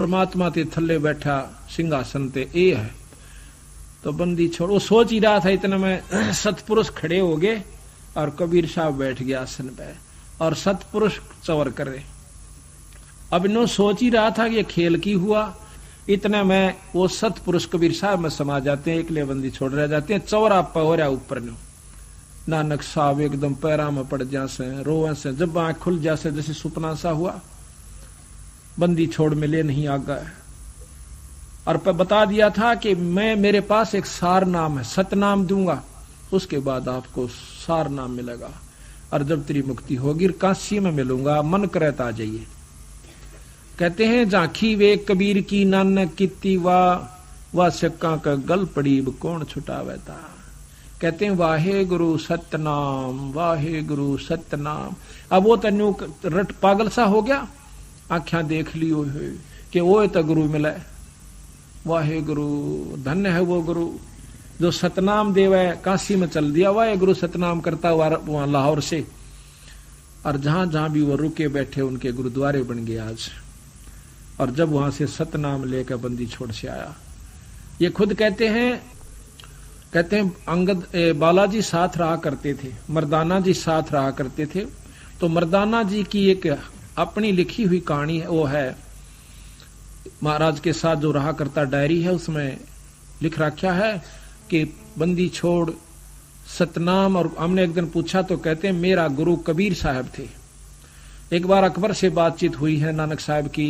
परमात्मा ते थल्ले बैठा सिंहासन ते ए है। तो बंदी छोड़ वो सोच ही रहा था, इतने में सतपुरुष खड़े हो गए और कबीर साहब बैठ गया आसन पे और सतपुरुष चवर करे। अब नो सोच ही रहा था कि ये खेल की हुआ, इतने में वो सतपुरुष कबीर साहब में समा जाते हैं, एकले बंदी छोड़ रह जाते हैं। चौरा पहरा ऊपर नो नानक साहब एकदम पैरा में पड़ जासे, रोवे से, जब आंख खुल जासे जैसे सुपना सा हुआ, बंदी छोड़ मिले नहीं आ गए। और बता दिया था कि मैं मेरे पास एक सार नाम है, सतनाम दूंगा, उसके बाद आपको सार नाम मिलेगा और जब तेरी मुक्ति होगी काशी में मिलूंगा, मन करे तो आ जाइए। कहते हैं झांकी वे कबीर की नानक कित्ती वाह सिक्का का गल पड़ी कौन छुटावे था। कहते हैं वाहे गुरु सतनाम, वाहे गुरु सतनाम। अब वो तन्यू रट पागल सा हो गया, आख्या देख लियो कि वो तो गुरु मिले। वाहे गुरु, धन्य है वो गुरु जो सतनाम देव है, काशी में चल दिया। वाहे गुरु सतनाम करता हुआ वहां लाहौर से, और जहां जहां भी वो रुके बैठे उनके गुरुद्वारे बन गए आज। और जब वहां से सतनाम लेकर बंदी छोड़ से आया, ये खुद कहते हैं अंगद बालाजी साथ रहा करते थे, मर्दाना जी साथ रहा करते थे। तो मर्दाना जी की एक अपनी लिखी हुई कहानी है, वो है महाराज के साथ जो रहा करता डायरी है, उसमें लिख रखा है कि बंदी छोड़ सतनाम। और हमने एक दिन पूछा तो कहते हैं मेरा गुरु कबीर साहब थे। एक बार अकबर से बातचीत हुई है नानक साहब की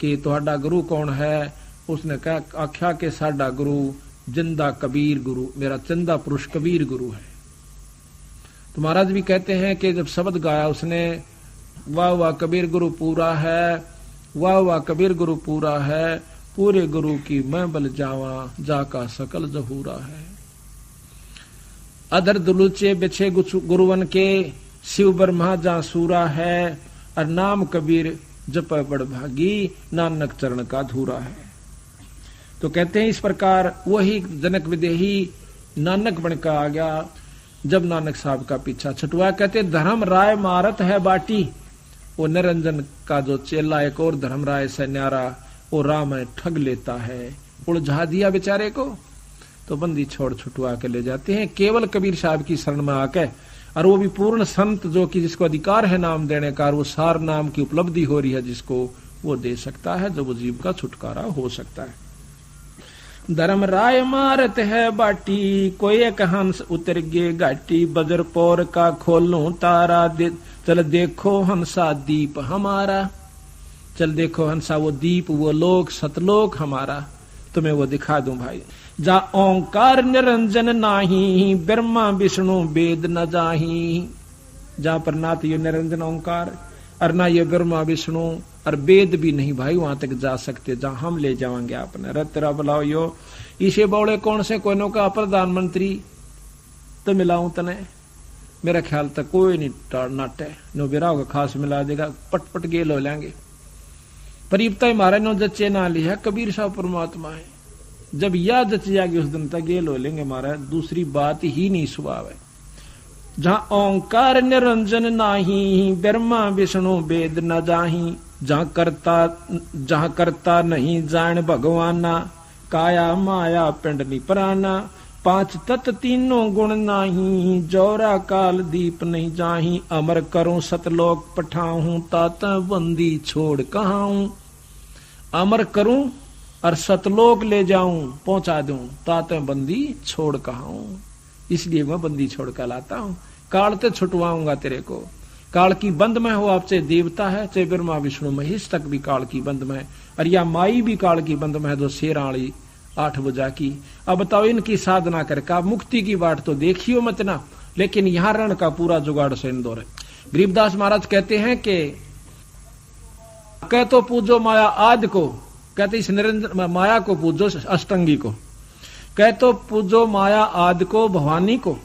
कि तुहाडा गुरु कौन है, उसने कहा आख्या के साडा गुरु जिंदा कबीर गुरु, मेरा चंदा पुरुष कबीर गुरु है। तो महाराज भी कहते हैं कि जब शब्द गाया उसने, वाह वाह कबीर गुरु पूरा है, वाह वाह कबीर गुरु पूरा है, पूरे गुरु की मैं बल जावा, जाका सकल जहूरा है। अधर दुलूचे बिछे गुरुवन के, शिव ब्रह्मा जा सूरा है, और नाम कबीर जप बड़ भागी, नानक चरण का धूरा है। तो कहते हैं इस प्रकार वही जनक विदेही नानक बनकर आ गया जब नानक साहब का पीछा छुटवा। कहते धर्म राय मारत है बाटी, वो निरंजन का जो चेला एक और धर्म राय से न्यारा, वो राम ठग लेता है, उलझा दिया बेचारे को। तो बंदी छोड़ छुटवा के ले जाते हैं केवल कबीर साहब की शरण में आके, और वो भी पूर्ण संत जो कि जिसको अधिकार है नाम देने का, वो सार नाम की उपलब्धि हो रही है जिसको, वो दे सकता है, जो वो जीव का छुटकारा हो सकता है। धर्म राय मारत है बाटी, कोई एक हंस उतर गे घाटी, बजर पौर का खोलूं तारा, चल देखो हंसा दीप हमारा। चल देखो हंसा वो दीप, वो लोक सतलोक हमारा, तुम्हें वो दिखा दूं भाई। जा ओंकार निरंजन नाही, ब्रह्मा विष्णु वेद न जाही। जहां पर ना तो ये निरंजन ओंकार और ना ये ब्रह्मा विष्णु और वेद भी नहीं भाई वहां तक जा सकते जहां हम ले जाएंगे आपने। रतरा बुलाओ यो इसे बौड़े कौन से कोई का प्रधानमंत्री तो मिलाऊं तने, मेरा ख्याल तक कोई नहीं नाटे नो बिरा होगा खास मिला देगा, पटपट गेल हो लेंगे। परीबता मारा नो जच्चे ना लिया, कबीर साहब परमात्मा है। जब यह जच जाएगी उस दिन तक गेल हो लेंगे महाराज, दूसरी बात ही नहीं स्वभाव है। जहां ओंकार निरंजन नाही, ब्रह्मा विष्णु वेद न जाही। जहां करता नहीं जान भगवाना, काया माया पिंड निपराना। पांच तत्व तीनों गुण नाही, जौरा काल दीप नहीं जाही। अमर करूं सतलोक पठाऊं, तात बंदी छोड़ कहाऊं। अमर करूं और सतलोक ले जाऊं, पहुंचा दूं, तात बंदी छोड़ कहाऊं। इसलिए मैं बंदी छोड़ कर लाता हूं, काल ते छुटवाऊंगा तेरे को। काल की बंद में हो, आप चाहे देवता है चाहे ब्रह्मा विष्णु महेश तक भी काल की बंद में, और या माई भी काल की बंद में है, जो शेराणी 8 बुझा की। अब बताओ इनकी साधना करके मुक्ति की बाट तो देखियो मत ना, लेकिन यहां रण का पूरा जुगाड़ से इंदौर है। गरीबदास महाराज कहते हैं कि कह तो पूजो माया आदि को, कहते इस निरंजन माया को पूजो अष्टंगी को। कह तो पूजो माया आदि को भवानी को,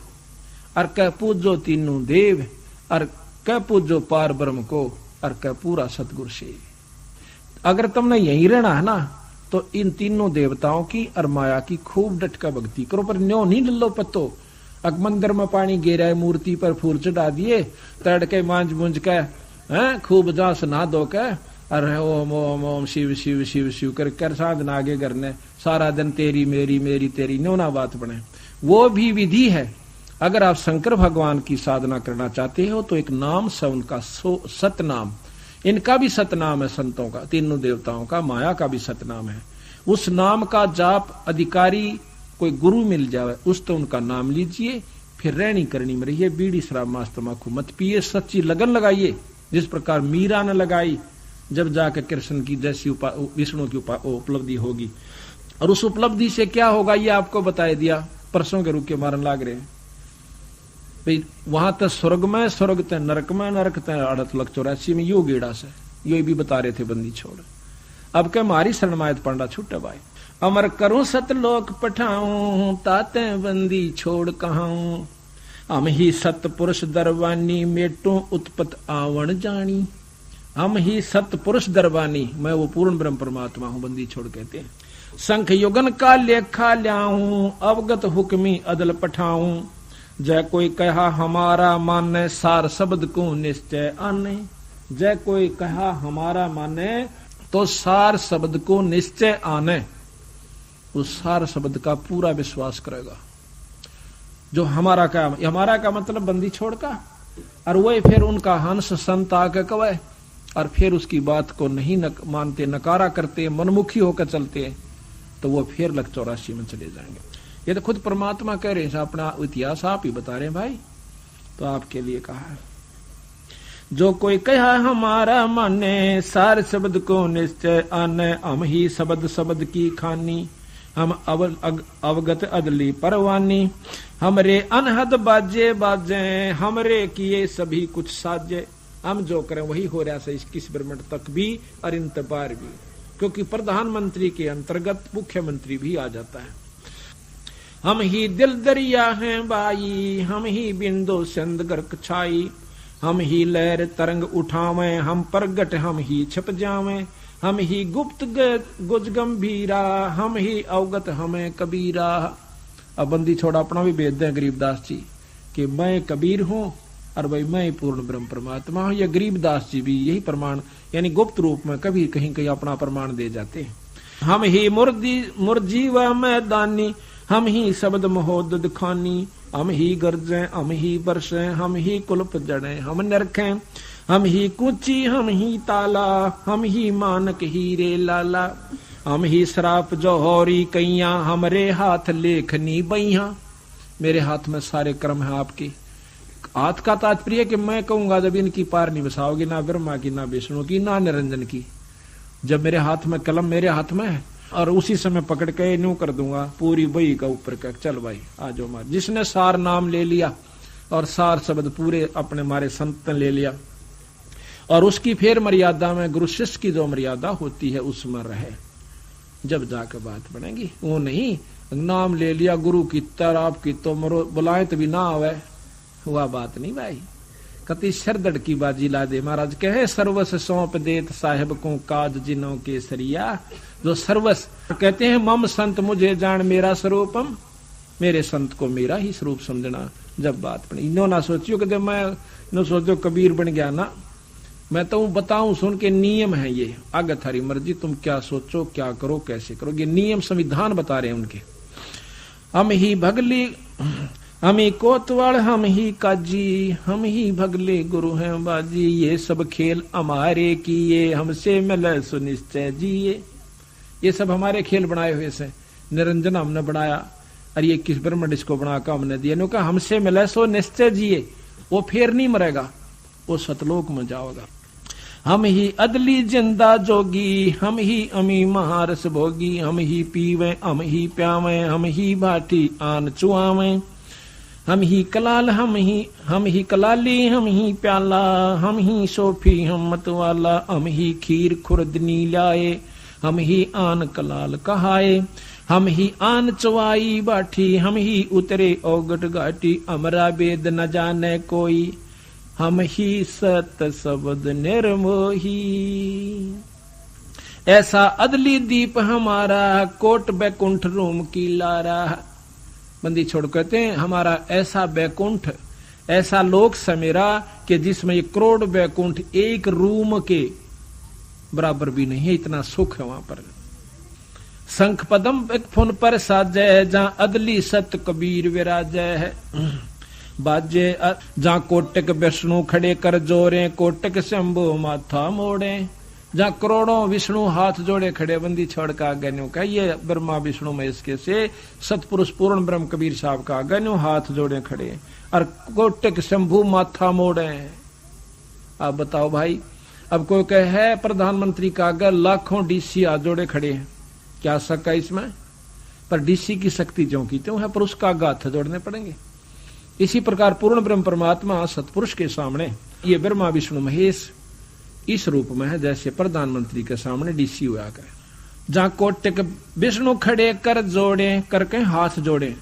और कह पूजो तीनों देव, और कह पूजो पार ब्रह्म को, और कह पूरा सतगुरु से। अगर तुमने यही रहना है ना, तो इन तीनों देवताओं की और माया की खूब डटका भक्ति करो, पर न्यो नहीं डल्लो पत्तो। अग मंदिर में पानी गिरा, मूर्ति पर फूल चढ़ा दिए, तड़के मांझ मुंझ के खूब जा स्ना धो के, अरे ओम ओम ओम शिव शिव शिव शिव कर साधना आगे करने, सारा दिन तेरी मेरी मेरी तेरी, नौना बात बने। वो भी विधि है। अगर आप शंकर भगवान की साधना करना चाहते हो तो एक नाम से उनका सतनाम, इनका भी सतनाम है, संतों का, तीनों देवताओं का, माया का भी सतनाम है। उस नाम का जाप अधिकारी कोई गुरु मिल जाए उस तो उनका नाम लीजिए, फिर रहनी करनी में रहिए, बीड़ी शराब मांस तंबाकू मत पिए, सच्ची लगन लगाइए जिस प्रकार मीरा ने लगाई, जब जाकर कृष्ण की जैसी विष्णु की उपलब्धि होगी। और उस उपलब्धि से क्या होगा ये आपको बता दिया, परसों के रुक के मारन लाग रहे हैं भाई। वहां तक स्वर्ग में, स्वर्ग तक नरक में, नरक तक 8,84,000 में, यो गेड़ा से यो भी बता रहे थे बंदी छोड़। अब क्या मारी शरणमायत पांडा छुट्टे भाई, अमर करूं सतलोक पठाऊं, ताते बंदी छोड़ कहाऊं, हम ही सतपुरुष दरबानी, मेटू उत्पत आवण जानी। हम ही सतपुरुष दरबानी, मैं वो पूर्ण ब्रह्म परमात्मा हूं, बंदी छोड़ कहते हैं। संख युगन का लेखा ल्याऊं, अवगत हुक्मी अदल पठाऊं, जय कोई कहा हमारा माने, सार शब्द को निश्चय आने। जय कोई कहा हमारा माने तो सार शब्द को निश्चय आने, उस सार शब्द का पूरा विश्वास करेगा। जो हमारा का मतलब बंदी छोड़ का, और वही फिर उनका हंस संत आके कवे, और फिर उसकी बात को नहीं मानते, नकारा करते, मनमुखी होकर चलते, तो वो फिर 84 में चले जाएंगे। ये तो खुद परमात्मा कह रहे हैं, अपना इतिहास आप ही बता रहे हैं भाई, तो आपके लिए कहा है। जो कोई कहा हमारा माने, सार शब्द को निश्चय आने, हम ही शब्द की खानी, हम अवगत अदली परवानी, हमरे अनहद बाजे बाजे, हमरे किए सभी कुछ साजे। हम जो करें वही हो रहा है, इस ब्रह्मांड तक भी और इन पार भी, क्योंकि प्रधानमंत्री के अंतर्गत मुख्यमंत्री भी आ जाता है। हम ही दिल दरिया हैं बाई, हम ही बिंदु संद गर्क छाई, हम ही लहर तरंग उठावे, हम प्रगट हम ही छप जावे, हम ही गुप्त गुज गंभीरा, हम ही अवगत हमें कबीरा। अब बंदी छोड़ा अपना भी भेद दें गरीबदास जी कि मैं कबीर हूं और भाई मैं पूर्ण ब्रह्म परमात्मा हूं। ये गरीबदास जी भी यही प्रमाण, यानी गुप्त रूप में कभी कहीं कहीं अपना प्रमाण दे जाते हैं। हम ही मुर्जी व मैदानी, हम ही शब्द महोदद खानी, हम ही गरजें हम ही बरसें, हम ही कुल्प जड़ें हम नरखें, हम ही कुची हम ही ताला, हम ही मानक हीरे लाला, हम ही श्राप जौहरी कैया, हमरे हाथ लेखनी बैया। मेरे हाथ में सारे कर्म है आपके। हाथ का तात्पर्य कि मैं कहूंगा जब इनकी पार नहीं बसाओगे, ना ब्रह्मा की, ना विष्णु की, ना निरंजन की, जब मेरे हाथ में कलम मेरे हाथ में है, और उसी समय पकड़ के न्यू कर दूंगा पूरी बई का ऊपर का, चल भाई आ जाओ मार। जिसने सार नाम ले लिया और सार शब्द पूरे अपने मारे संत ने ले लिया, और उसकी फिर मर्यादा में गुरु शिष्य की जो मर्यादा होती है उसमें रहे, जब जाकर बात बनेगी। वो नहीं नाम ले लिया गुरु की तरह आपकी तो मरो बुलाए तो भी ना आवे, हुआ बात नहीं भाई। कति सरदड़ की बाजी ला दे। महाराज कहे सर्वस सौंप देत साहेब को काज जिनों के सरिया। जो सर्वस कहते हैं मम संत मुझे जान मेरा स्वरूपम, मेरे संत को मेरा ही स्वरूप समझना। जब बात बनी इन्हों ना सोचियो कि मैं न सोचो कबीर बन गया ना, मैं तो बताऊं सुन के नियम है ये, आगे थारी मर्जी तुम क्या सोचो क्या करो कैसे करो, ये नियम संविधान बता रहे हैं उनके। हम ही भगली हम ही कोतवाल हम ही काजी, हम ही भगले गुरु हैं बाजी, ये सब खेल हमारे किए हमसे मिले सुनिश्चय जिए। ये सब हमारे खेल बनाए हुए से, निरंजन हमने बनाया और ये किस ब्रह्मंड इसको बनाकर हमने दिया। नो कहा हमसे मिले सो निश्चय जिए, वो फिर नहीं मरेगा, वो सतलोक में जाओगा। हम ही अदली जिंदा जोगी, हम ही अमी महारस भोगी, हम ही पीवे हम ही प्यावे, हम ही बाटी आन चुआवे, हम ही कलाल हम ही कलाली, हम ही प्याला, हम ही सोफी हम मतवाला, हम ही खीर खुर्दनी लाए, हम ही आन कलाल कहाए, हम ही आन चवाई बाठी, हम ही उतरे औगट घाटी, अमरा वेद न जाने कोई, हम ही सत शब्द निर्मोही। ऐसा अदली दीप हमारा, कोट बैकुंठ रूम की लारा। बंदी छोड़ कहते हैं हमारा ऐसा बैकुंठ, ऐसा लोक समेरा कि जिसमें ये करोड़ बैकुंठ एक रूम के बराबर भी नहीं है, इतना सुख है वहां पर। शंख पदम एक फुन पर साजय, जहां अदली सत कबीर विराजय है। बाजे जहां कोटक विष्णु खड़े कर जोरे, कोटक शंभु माथा मोड़े। जहां करोड़ों विष्णु हाथ जोड़े खड़े, बंदी छोड़ का आज्ञा का, ये ब्रह्मा विष्णु महेश के से सतपुरुष पूर्ण ब्रह्म कबीर साहब का आज्ञा हाथ जोड़े खड़े, और कोटक शंभु माथा मोड़े। आप बताओ भाई, अब कोई कहे है प्रधानमंत्री का आज्ञा, लाखों डीसी हाथ जोड़े खड़े हैं, क्या शक है इसमें? पर डीसी की शक्ति जो की त्यों है, पर उसका आज्ञा हाथ जोड़ने पड़ेंगे। इसी प्रकार पूर्ण ब्रह्म परमात्मा सतपुरुष के सामने ये ब्रह्मा विष्णु महेश इस रूप में है, जैसे प्रधानमंत्री के सामने डीसी हुआ कर। जहां कोटक विष्णु खड़े कर जोड़े, करके हाथ जोड़े,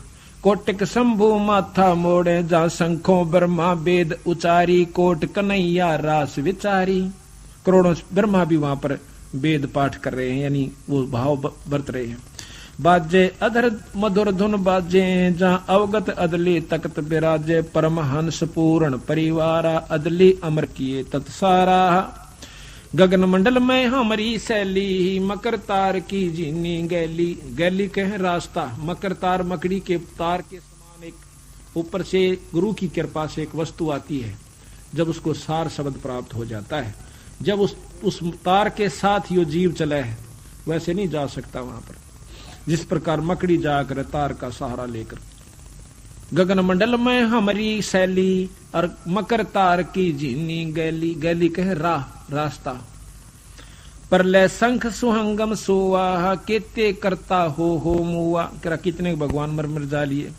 कोटक शंभु माथा मोड़े। जहां शंखों ब्रह्मा वेद उचारी, कोट कन्हैया रास विचारी। करोड़ों ब्रह्मा भी वहां पर वेद पाठ कर रहे हैं, यानी वो भाव बरत रहे हैं। बाजे अधर मधुर धुन बाजे, जहां अवगत अदली तख्त विराजे। परमहंस पूर्ण परिवारा, अदली अमर किए तत्सारा। गगन मंडल में हमारी शैली, मकर तार की जीनी गैली। गैली कह रास्ता, मकर तार मकड़ी के तार के समान एक ऊपर से गुरु की कृपा से एक वस्तु आती है, जब उसको सार शब्द प्राप्त हो जाता है, जब उस तार के साथ यो जीव चला है, वैसे नहीं जा सकता वहां पर, जिस प्रकार मकड़ी जाकर तार का सहारा लेकर। गगन मंडल में हमारी शैली, और मकर तार की जीनी गैली। गैली कहे राह, रास्ता। परले शंख सुहंगम सोवा, केते करता हो मुआ। कितने भगवान मर जा लिए।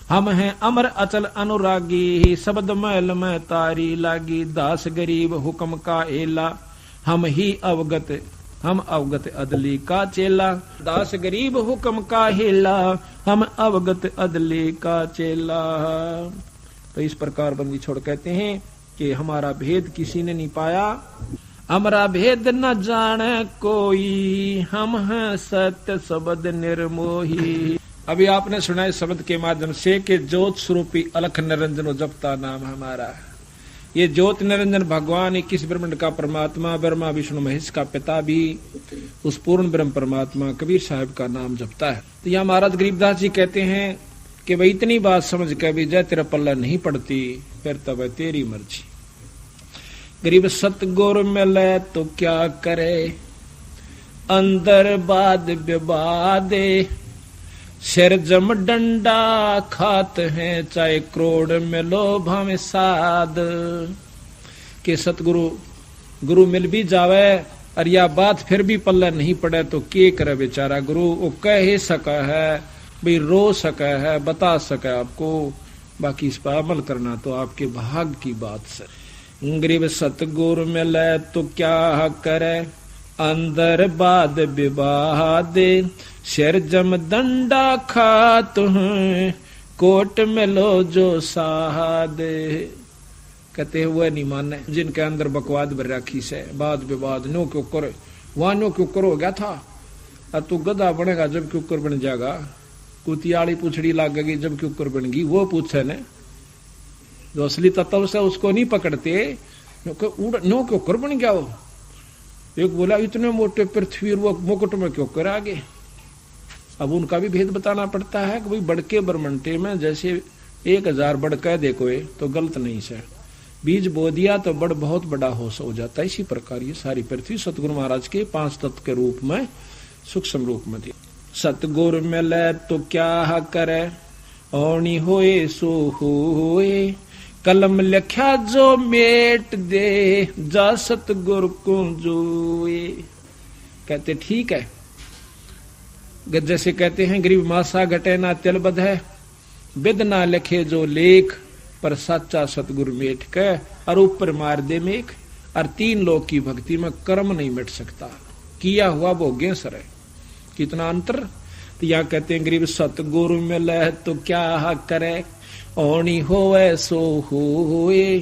हम हैं अमर अचल अनुरागी, शब्द मैल में तारी लागी। दास गरीब हुक्म का एला, हम अवगत अदली का चेला। दास गरीब हुक्म का हेला, हम अवगत अदली का चेला। तो इस प्रकार बंदी छोड़ कहते हैं कि हमारा भेद किसी ने नहीं पाया, हमारा भेद न जाने कोई, हम हैं सत्य शब्द निर्मोही। अभी आपने सुना इस शब्द के माध्यम से कि ज्योत स्वरूपी अलख निरंजन जपता नाम हमारा। ये ज्योत निरंजन भगवान 21 ब्रह्मांड का परमात्मा, ब्रह्मा विष्णु महेश का पिता भी उस पूर्ण ब्रह्म परमात्मा कबीर साहब का नाम जपता है। तो यहाँ महाराज गरीबदास जी कहते हैं कि भाई इतनी बात समझ के भी जय तेरा पल्ला नहीं पड़ती, फिर तब तेरी मर्जी। गरीब सतगुर मिले तो क्या करे, अंदर बाद विवादे। सिर जम डंडा खात हैं, चाहे करोड़ में लोभ हमें साध। के सतगुरु गुरु मिल भी जावे और या बात फिर भी पल्ला नहीं पड़े तो के करे बेचारा। गुरु वो कह ही सका है, भाई रो सका है, बता सका आपको, बाकी इस पर अमल करना तो आपके भाग की बात से। गरीब सतगुरु मिले तो क्या करे, अंदर बाद विवादे। सिर जम दंडा खात हैं, कोट में लो जो सादे। कहते हुए नहीं माने जिनके अंदर बकवाद भर राखी से, वाद विवाद नो क्यों करे, वहां नो क्यों करो गया था। अब तू गधा बनेगा जब क्यों कर बन जाएगा, कुतियाली पूछड़ी लागेगी जब क्यों कर बनेगी। वो पूछे ने जो असली तत्व से उसको नहीं पकड़ते, नो क्यों कर बन गया। वो एक बोला इतने मोटे पृथ्वी वो मुकुट में क्यों कर आगे। अब उनका भी भेद बताना पड़ता है कि भाई बड़के बरमंटे में जैसे 1000 बड़ कह दे कोई तो गलत नहीं से, बीज बो दिया तो बड़ बहुत बड़ा हो जाता है। इसी प्रकार ये सारी पृथ्वी सतगुरु महाराज के 5 तत्व के रूप में सूक्ष्म रूप में थी। सतगुरु मिले तो क्या करे, औनी होए सो होए। कलम लिखा जो मेट दे, जा सतगुरु को जोए। कहते ठीक है, जैसे कहते हैं गरीब मासा घटे ना तिल बध है, विद ना लिखे जो लेख, पर सच्चा सतगुरु मेट के और ऊपर मार दे मेघ। और 3 लोक की भक्ति में कर्म नहीं मिट सकता, किया हुआ भोग्य सर है। कितना अंतर। तो यहाँ कहते हैं गरीब सतगुरु मिले तो क्या करे, औनी होए सो होए।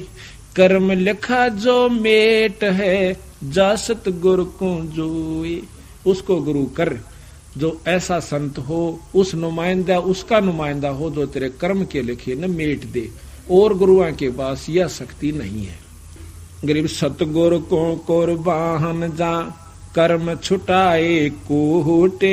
कर्म लिखा जो मेट है, जा सतगुरु को जोए। उसको गुरु कर जो ऐसा संत हो, उस नुमाइंदा उसका नुमाइंदा हो जो तेरे कर्म के लिखे न मेट दे। और गुरुओं के पास यह शक्ति नहीं है। गरीब सतगुरु को कुर्बान जा, कर्म छुटाए कोटे।